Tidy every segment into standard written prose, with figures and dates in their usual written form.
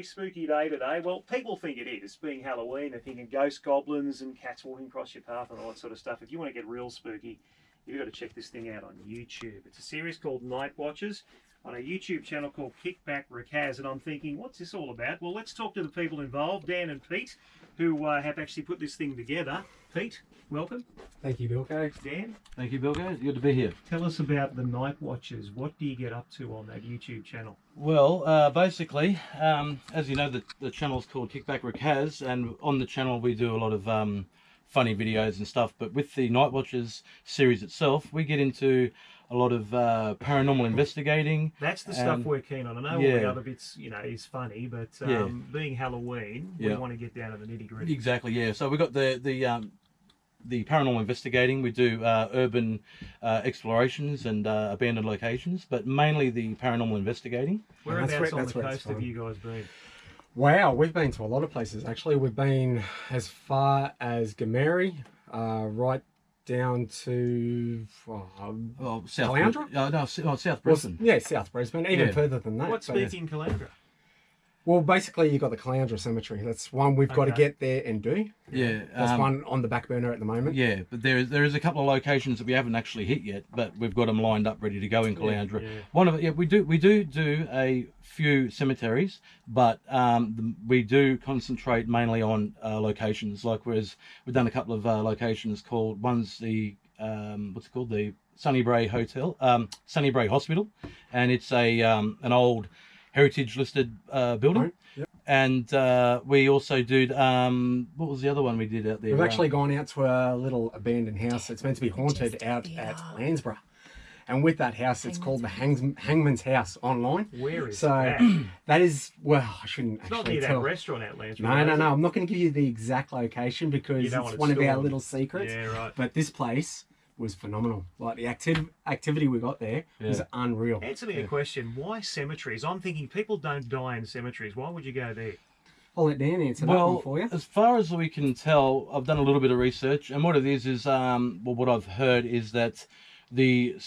very spooky day today. Well, people think it is, being Halloween. They're thinking ghosts, goblins, and cats walking across your path and all that sort of stuff. If you want to get real spooky, you've got to check this thing out on YouTube. It's a series called Night Watchers on a YouTube channel called Kickback Rakaz. And I'm thinking, what's this all about? Well, let's talk to the people involved, Dan and Pete, who have actually put this thing together. Pete, welcome. Thank you, Bilko. Dan? Thank you, Bilko. Good to be here. Tell us about the Night Watchers. What do you get up to on that YouTube channel? Well, basically, as you know, the channel's called Kickback Rakaz, and on the channel we do a lot of funny videos and stuff. But with the Night Watchers series itself, we get into a lot of paranormal investigating. That's the stuff we're keen on. I know all the other bits, you know, is funny, but being Halloween, we want to get down to the nitty gritty. Exactly, yeah. So we got the paranormal investigating. We do urban explorations and abandoned locations, but mainly the paranormal investigating. Whereabouts on the coast have you guys been? Wow, we've been to a lot of places actually. We've been as far as Gameri, right down to South Caloundra? South Brisbane. Well, yeah, South Brisbane, even further than that. What's speaking Caloundra? Well, basically, you've got the Caloundra Cemetery. That's one we've got to get there and do. Yeah. That's one on the back burner at the moment. Yeah, but there is a couple of locations that we haven't actually hit yet, but we've got them lined up ready to go in Caloundra. One of it, we do a few cemeteries, but we do concentrate mainly on locations. Like we've done a couple of locations called, one's the what's it called, the Sunnybray Hospital, and it's an old heritage listed building. Right. Yep. And we also did what was the other one we did out there? We've actually gone out to a little abandoned house. It's meant to be haunted out at Landsborough, and with that house it's called the Hangman's House online. Where is that? That is, well, I shouldn't it's actually not near tell. that restaurant out Landsborough. No, I'm not going to give you the exact location because it's one of our little secrets. Yeah, right. But this place was phenomenal. Like the activity we got there was unreal. Answer me a question. Why cemeteries? I'm thinking people don't die in cemeteries. Why would you go there? I'll let Dan answer that one for you. As far as we can tell, I've done a little bit of research, and what it is what I've heard is that the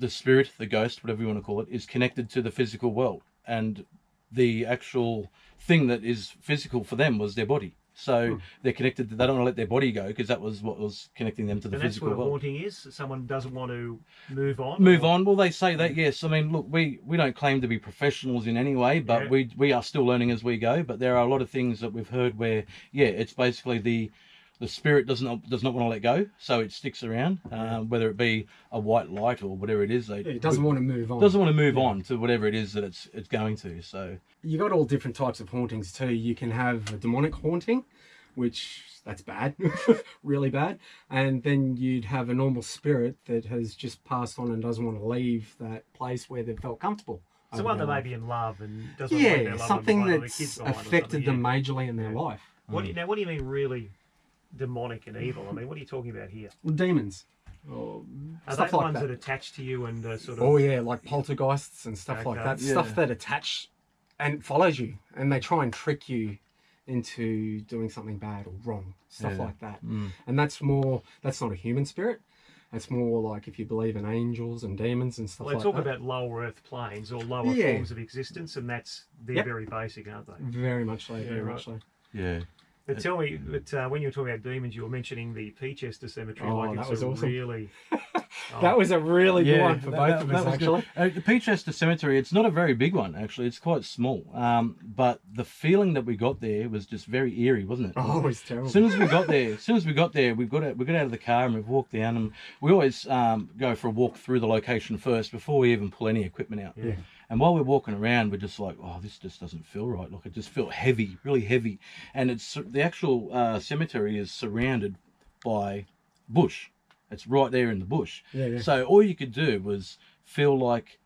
spirit, the ghost, whatever you want to call it, is connected to the physical world, and the actual thing that is physical for them was their body. So they're connected. They don't want to let their body go because that was what was connecting them to the physical world. That's what haunting is. Someone doesn't want to move on. Move on. Well, they say that, yes. I mean, look, we don't claim to be professionals in any way, but we are still learning as we go. But there are a lot of things that we've heard where, it's basically the spirit does not want to let go, so it sticks around. Whether it be a white light or whatever it is, it doesn't want to move on. Doesn't want to move on to whatever it is that it's going to. So you got all different types of hauntings too. You can have a demonic haunting, which that's bad, really bad. And then you'd have a normal spirit that has just passed on and doesn't want to leave that place where they felt comfortable. So one that may be in love and doesn't want their love something behind, that's or the kids behind affected them majorly in their life. What do you mean really demonic and evil? I mean, what are you talking about here? Well, demons. Are stuff they like ones that. that attach to you and sort of... Oh yeah, like poltergeists and stuff like that. Stuff that attach and follows you, and they try and trick you into doing something bad or wrong, stuff like that. And that's not a human spirit. It's more like if you believe in angels and demons and stuff like that. They talk about lower earth planes or lower forms of existence, and they're very basic, aren't they? Very much so, very much so. Yeah. But tell me, when you were talking about demons, you were mentioning the Peachester Cemetery. That was awesome. Really... That was a really good one for both of us, actually. The Peachester Cemetery, it's not a very big one, actually. It's quite small. But the feeling that we got there was just very eerie, wasn't it? Oh, it was terrible. As soon as we got there, we got out of the car and we've walked down. And we always go for a walk through the location first before we even pull any equipment out. Yeah. And while we're walking around, we're just like, oh, this just doesn't feel right. Like, it just felt heavy, really heavy. And it's the actual cemetery is surrounded by bush. It's right there in the bush. So all you could do was feel like,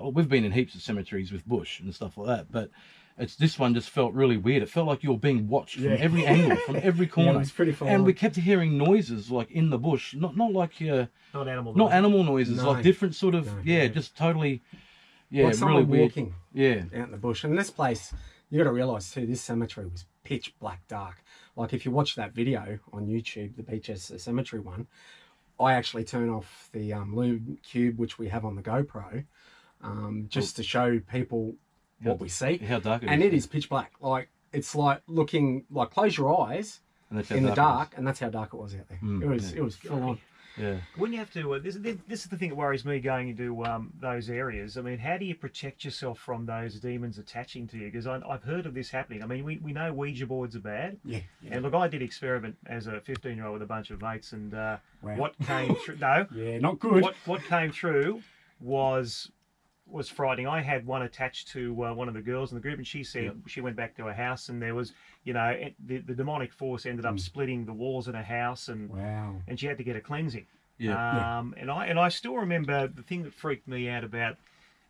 we've been in heaps of cemeteries with bush and stuff like that, but this one just felt really weird. It felt like you were being watched from every angle, from every corner. It was pretty fun. And we kept hearing noises like in the bush, not like not animal noises, like different sort of just totally. Yeah, like someone really walking out in the bush. And this place, you got to realise too, this cemetery was pitch black dark. Like if you watch that video on YouTube, the Peachester Cemetery one, I actually turn off the Lume Cube, which we have on the GoPro, just to show people what we see. How dark it and is. it is pitch black. Like, it's like looking, like, close your eyes in the dark, and that's how dark it was out there. It was full on. Yeah. When you have to, this is the thing that worries me going into those areas. I mean, how do you protect yourself from those demons attaching to you? Because I've heard of this happening. I mean, we know Ouija boards are bad. Yeah. And look, I did experiment as a 15-year-old with a bunch of mates, and what came through? No. Yeah, not good. What came through was frightening. I had one attached to one of the girls in the group, and she said she went back to her house, and there was, the demonic force ended up splitting the walls in her house, and and she had to get a cleansing. And I still remember the thing that freaked me out about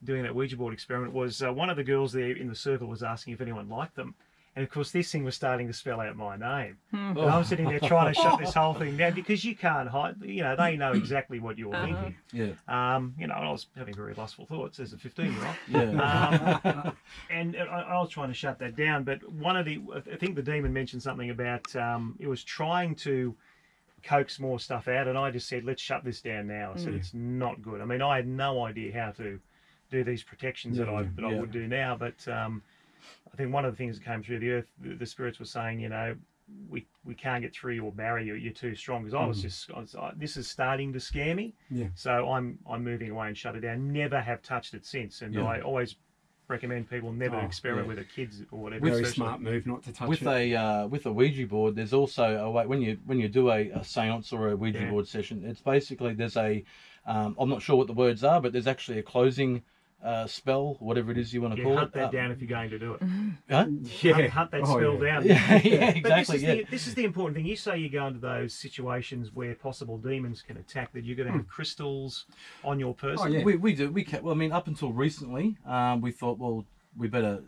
doing that Ouija board experiment was one of the girls there in the circle was asking if anyone liked them. And of course, this thing was starting to spell out my name. And I'm sitting there trying to shut this whole thing down because you can't hide. They know exactly what you're thinking. Yeah. And I was having very lustful thoughts as a 15-year-old. Yeah. And I was trying to shut that down. But I think the demon mentioned something about it was trying to coax more stuff out, and I just said, let's shut this down now. I said, it's not good. I mean, I had no idea how to do these protections that I would do now, but I think one of the things that came through the earth, the spirits were saying, we can't get through your barrier, you're too strong. Because this is starting to scare me. Yeah. So I'm moving away and shut it down. Never have touched it since, and I always recommend people never experiment with their kids or whatever. Very smart move not to touch it. With a Ouija board, there's also a way when you do a seance or a Ouija board session. It's basically there's a I'm not sure what the words are, but there's actually a closing spell, whatever it is you want to call hunt it. Hunt that down if you're going to do it. Huh? Yeah. Hunt that spell down. Yeah, exactly. This is the important thing. You say you go into those situations where possible demons can attack, that you're going to have crystals on your person. Oh, yeah. We do. Well, I mean, up until recently, we thought, well, we better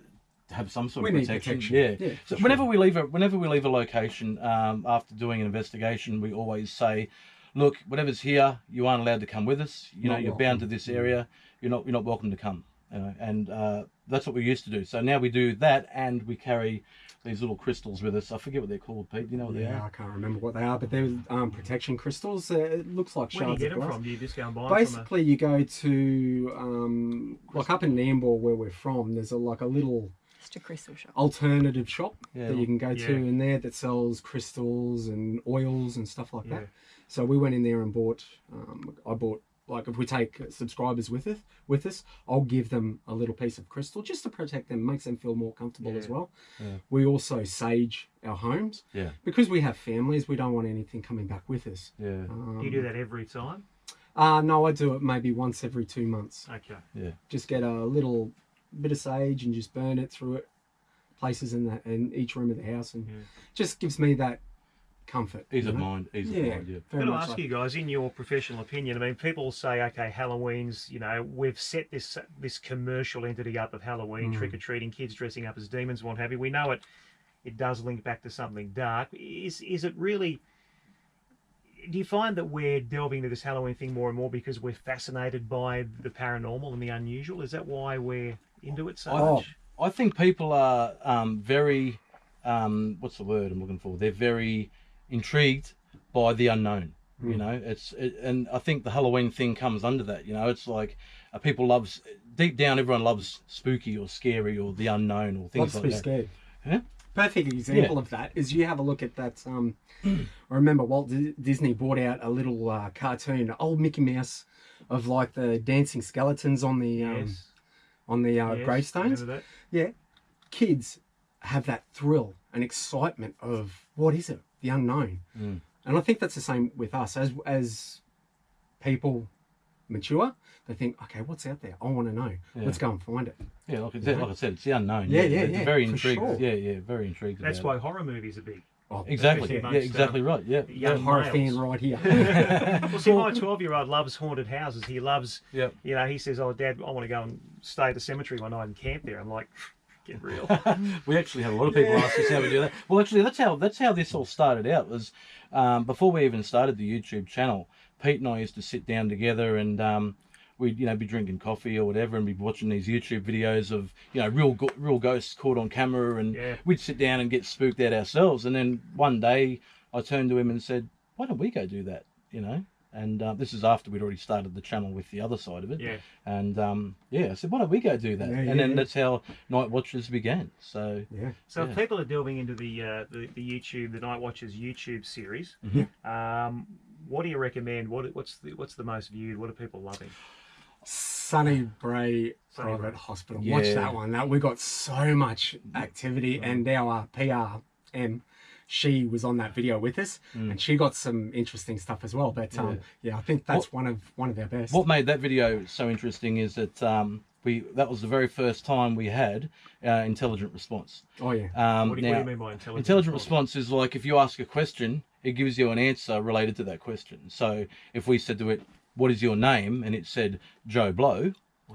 have some sort of protection. Yeah. So whenever we leave a location, after doing an investigation, we always say, look, whatever's here, you aren't allowed to come with us. You're bound to this area. You're not welcome to come. And that's what we used to do. So now we do that, and we carry these little crystals with us. I forget what they're called, Pete. Do you know what they are? I can't remember what they are, but they're protection crystals. It looks like shards of glass. Where do you get them from? Do you just go and buy them? Basically, you go to like up in Nambour, where we're from. There's a little just a crystal shop, alternative shop that you can go to in there that sells crystals and oils and stuff like that. So we went in there and bought. I bought. Like if we take subscribers with us, I'll give them a little piece of crystal just to protect them, makes them feel more comfortable as well. Yeah. We also sage our homes. Yeah. Because we have families, we don't want anything coming back with us. Yeah. Do you do that every time? No, I do it maybe once every 2 months. Okay. Yeah. Just get a little bit of sage and just burn it through places in each room of the house, and just gives me that comfort, ease of mind. I'm going to ask you guys, in your professional opinion, I mean, people say, okay, Halloween's, we've set this commercial entity up of Halloween, trick-or-treating, kids dressing up as demons, what have you. We know it does link back to something dark. Is it really... Do you find that we're delving into this Halloween thing more and more because we're fascinated by the paranormal and the unusual? Is that why we're into it so much? I think people are very... what's the word I'm looking for? They're very... intrigued by the unknown. And I think the Halloween thing comes under that. It's like deep down everyone loves spooky or scary or the unknown or things like that. Scared. Yeah? Perfect example of that is you have a look at that. I remember Walt Disney brought out a little cartoon, old Mickey Mouse, of like the dancing skeletons on the gravestones. Yeah, kids have that thrill and excitement of what is it? The unknown. And I think that's the same with us. As people mature, they think, okay, what's out there? I want to know. Let's go and find it. Yeah, like I said, it's the unknown. Yeah. Very intrigued. Sure. Yeah, very intrigued. That's why horror movies are big. Oh, exactly. Yeah, exactly right. Yeah. Young horror fan right here. Well, see, my 12-year-old loves haunted houses. He loves, he says, oh, Dad, I want to go and stay at the cemetery one night and camp there. I'm like... Get real. We actually have a lot of people ask us how we do that. Well, actually, that's how this all started out. Was before we even started the YouTube channel, Pete and I used to sit down together and we'd be drinking coffee or whatever, and be watching these YouTube videos of real ghosts caught on camera, and we'd sit down and get spooked out ourselves. And then one day I turned to him and said, "Why don't we go do that?" And this is after we'd already started the channel with the other side of it. Yeah. And I said, why don't we go do that? And then that's how Night Watchers began. So So if people are delving into the YouTube, the Night Watchers YouTube series, what do you recommend? What's the most viewed? What are people loving? Sunny Bray Private Hospital. Watch that one. We got so much activity, and our PRM, she was on that video with us, and she got some interesting stuff as well. But I think that's one of their best. What made that video so interesting is that that was the very first time we had intelligent response. Oh yeah. What do you mean by intelligent response? Is like if you ask a question, it gives you an answer related to that question. So if we said to it, "What is your name?" and it said Joe Blow,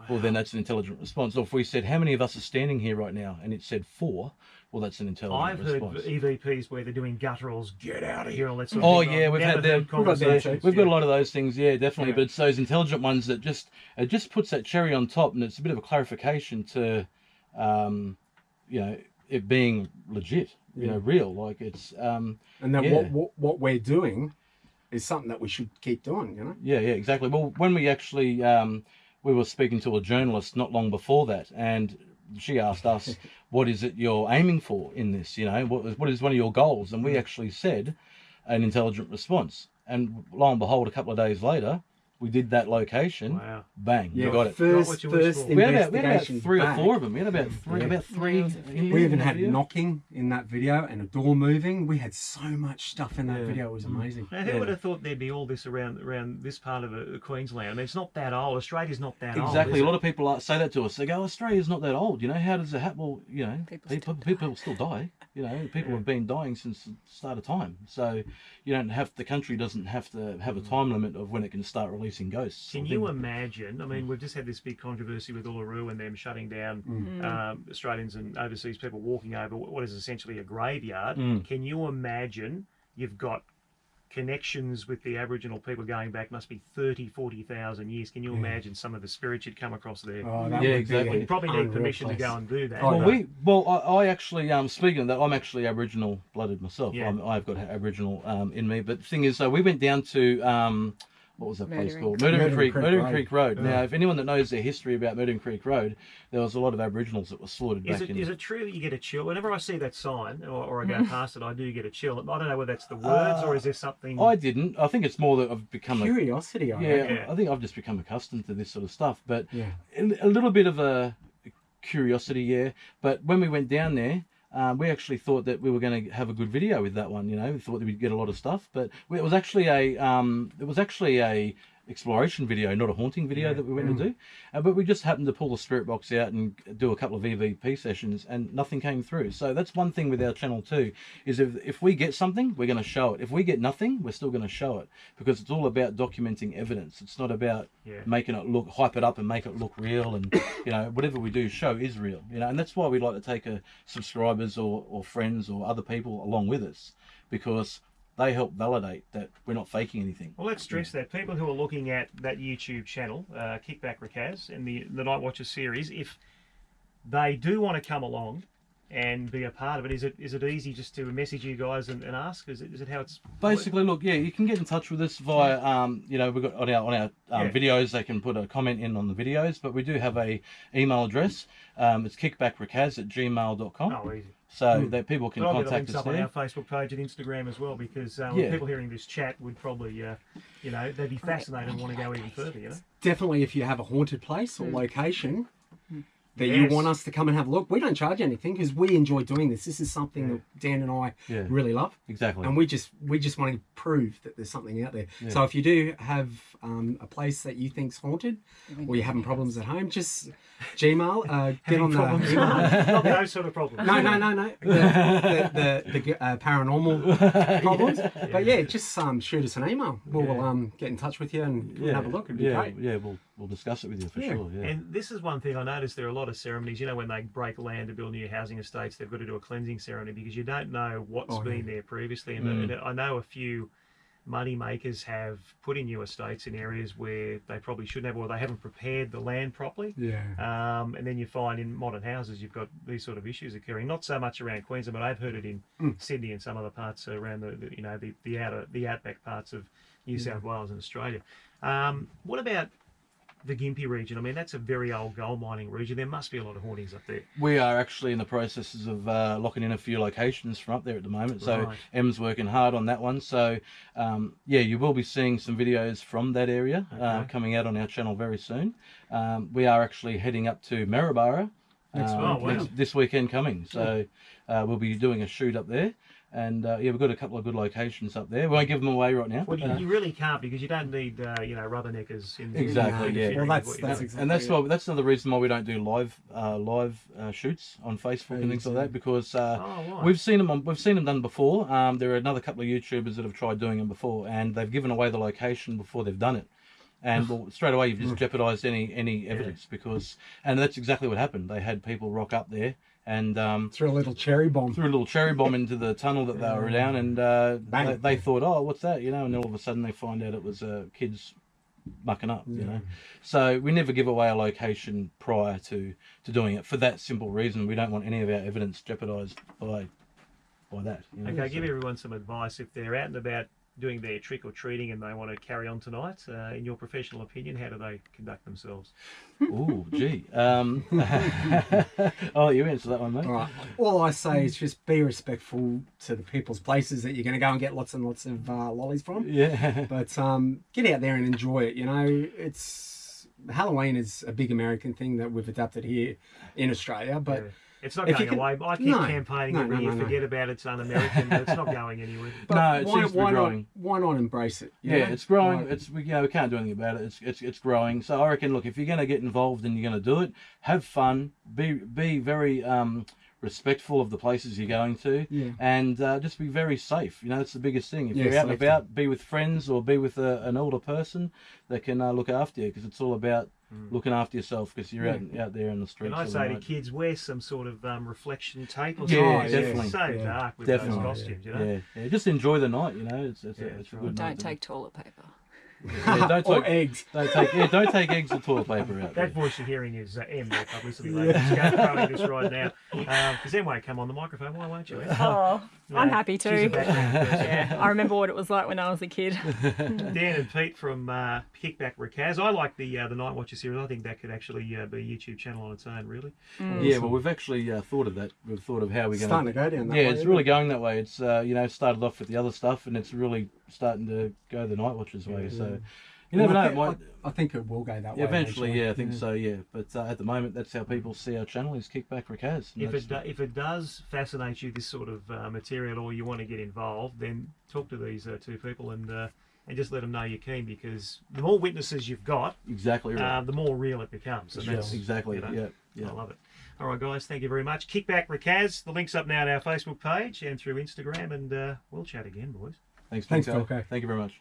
well then that's an intelligent response. Or if we said, "How many of us are standing here right now?" and it said 4, well that's an intelligent response. I've heard EVPs where they're doing gutturals, "Get out of here," all that sort of thing. Oh yeah, we've had conversations. We've got a lot of those things, definitely. But it's those intelligent ones that it just puts that cherry on top, and it's a bit of a clarification to, it being legit, real. Like it's. And then what we're doing is something that we should keep doing, Yeah, exactly. Well, when we actually we were speaking to a journalist not long before that, and she asked us, "What is it you're aiming for in this? What is one of your goals?" And we actually said an intelligent response. And lo and behold, a couple of days later, we did that location. Wow! Bang! Yeah, we got it. First we had about 3 or 4 of them. We had about three. We even had knocking in that video and a door moving. We had so much stuff in that video. It was amazing. Now, who would have thought there'd be all this around this part of Queensland? I mean, it's not that old. Australia's not that old. Exactly. A lot of people say that to us. They go, "Australia's not that old. How does it happen?" Well, people still die. People have been dying since the start of time. So the country doesn't have to have a time limit of when it can start releasing ghosts. Can you imagine? I mean, we've just had this big controversy with Uluru and them shutting down Australians and overseas people walking over what is essentially a graveyard. Can you imagine you've got connections with the Aboriginal people going back must be 40,000 years. Can you imagine some of the spirits you'd come across there? Exactly. You probably need permission to go and do that. I actually, speaking of that, I'm actually Aboriginal blooded myself. I've got Aboriginal in me. But the thing is, we went down to what was that place called? Murdering Creek Road. Now, if anyone that knows their history about Murdering Creek Road, there was a lot of Aboriginals that were slaughtered back in. Is it true that you get a chill? Whenever I see that sign or I go past it, I do get a chill. I don't know whether that's the words or is there something... I didn't. I think it's more that I've become... Curiosity, I think I've just become accustomed to this sort of stuff. But a little bit of a curiosity, But when we went down there, we actually thought that we were going to have a good video with that one. We thought that we'd get a lot of stuff, but it was actually a exploration video, not a haunting video that we went to do. But we just happened to pull the spirit box out and do a couple of EVP sessions, and nothing came through. So that's one thing with our channel too, is if we get something, we're going to show it. If we get nothing, we're still going to show it, because it's all about documenting evidence. It's not about making it hype it up and make it look real. And whatever we do show is real. And that's why we like to take subscribers or friends or other people along with us, because they help validate that we're not faking anything. Well, let's stress that people who are looking at that YouTube channel, Kickback Rakaz, and the Night Watchers series, if they do want to come along and be a part of it, is it easy just to message you guys and ask? Is it how it's basically? Look, you can get in touch with us via we've got on our videos. They can put a comment in on the videos, but we do have a email address. It's kickbackrakaz@gmail.com. Oh, easy. So that people can contact us up on our Facebook page and Instagram as well, because people hearing this chat would probably, they'd be fascinated and want to go even further. Definitely, if you have a haunted place or location that you want us to come and have a look, we don't charge anything because we enjoy doing this. This is something that Dan and I really love. Exactly. And we just want to prove that there's something out there. Yeah. So if you do have a place that you think's haunted, or you're having problems at home, just Gmail, get on the email. Not those sort of problems. No. The paranormal problems. But just shoot us an email. We'll get in touch with you and have a look. It'd be great. Yeah, we'll discuss it with you for sure. Yeah. And this is one thing I noticed. There are a lot of ceremonies. When they break land to build new housing estates, they've got to do a cleansing ceremony because you don't know what's been there previously. And I know a few money makers have put in new estates in areas where they probably shouldn't have, or they haven't prepared the land properly. And then you find in modern houses you've got these sort of issues occurring. Not so much around Queensland, but I've heard it in Sydney and some other parts around the outback parts of New South Wales and Australia. What about the Gympie region? I mean, that's a very old gold mining region. There must be a lot of hauntings up there. We are actually in the processes of locking in a few locations from up there at the moment. So Em's working hard on that one. So yeah, you will be seeing some videos from that area coming out on our channel very soon. We are actually heading up to Maryborough this weekend coming. So we'll be doing a shoot up there. And yeah, we've got a couple of good locations up there. We won't give them away right now. Well, you really can't, because you don't need rubberneckers in the exactly. Well, that's exactly, and that's another reason why we don't do live shoots on Facebook and things like that, because we've seen them done before. There are another couple of YouTubers that have tried doing them before, and they've given away the location before they've done it. And well, straight away you've just jeopardised any evidence, and that's exactly what happened. They had people rock up there and threw a little cherry bomb into the tunnel that they were down, and they thought, oh, what's that, and then all of a sudden they find out it was kids mucking up, So we never give away a location prior to doing it, for that simple reason. We don't want any of our evidence jeopardised by that. Okay, give everyone some advice if they're out and about doing their trick or treating and they want to carry on tonight. In your professional opinion, how do they conduct themselves? Oh, gee. I'll let you answer that one, mate. All right. All I say is just be respectful to the people's places that you're going to go and get lots and lots of lollies from. Yeah. But get out there and enjoy it. Halloween is a big American thing that we've adapted here in Australia, but. Yeah. It's not going away. I keep campaigning every year. Forget about it. It's un-American. It's not going anywhere. But it seems to be growing. Why not embrace it? It's growing. We can't do anything about it. It's growing. So I reckon, look, if you're going to get involved and you're going to do it, have fun. Be very respectful of the places you're going to, and just be very safe. That's the biggest thing. If you're out and about, be with friends or be with an older person that can look after you, because it's all about looking after yourself, because you're out there in the streets. And I say to kids, wear some sort of reflection tape or something. Yeah, definitely. It's so dark with those costumes, Yeah, just enjoy the night. It's a good night. Don't take toilet paper. Don't take eggs. Don't take eggs or toilet paper out. That voice you're hearing is M, their publicity lady. She's going this right now. Because M won't come on the microphone. Why won't you? Oh, I'm happy to. She's a background person. Yeah, I remember what it was like when I was a kid. Dan and Pete from Kickback Rakaz. I like the Night Watchers series. I think that could actually be a YouTube channel on its own, really. Yeah, well, we've actually thought of that. We've thought of how we're going to go down that way. Yeah, it's really going that way. It's started off with the other stuff, and it's really starting to go the Night Watchers way. So you never know. I think it will go that way. Eventually, I think so. Yeah, but at the moment, that's how people see our channel, is Kickback Rakaz. If it does fascinate you, this sort of material, or you want to get involved, then talk to these two people and just let them know you're keen, because the more witnesses you've got, exactly right, the more real it becomes. And that's exactly. Yeah. I love it. All right, guys, thank you very much. Kickback Rakaz. The link's up now on our Facebook page and through Instagram, and we'll chat again, boys. Thanks, Bilko. Thank you very much.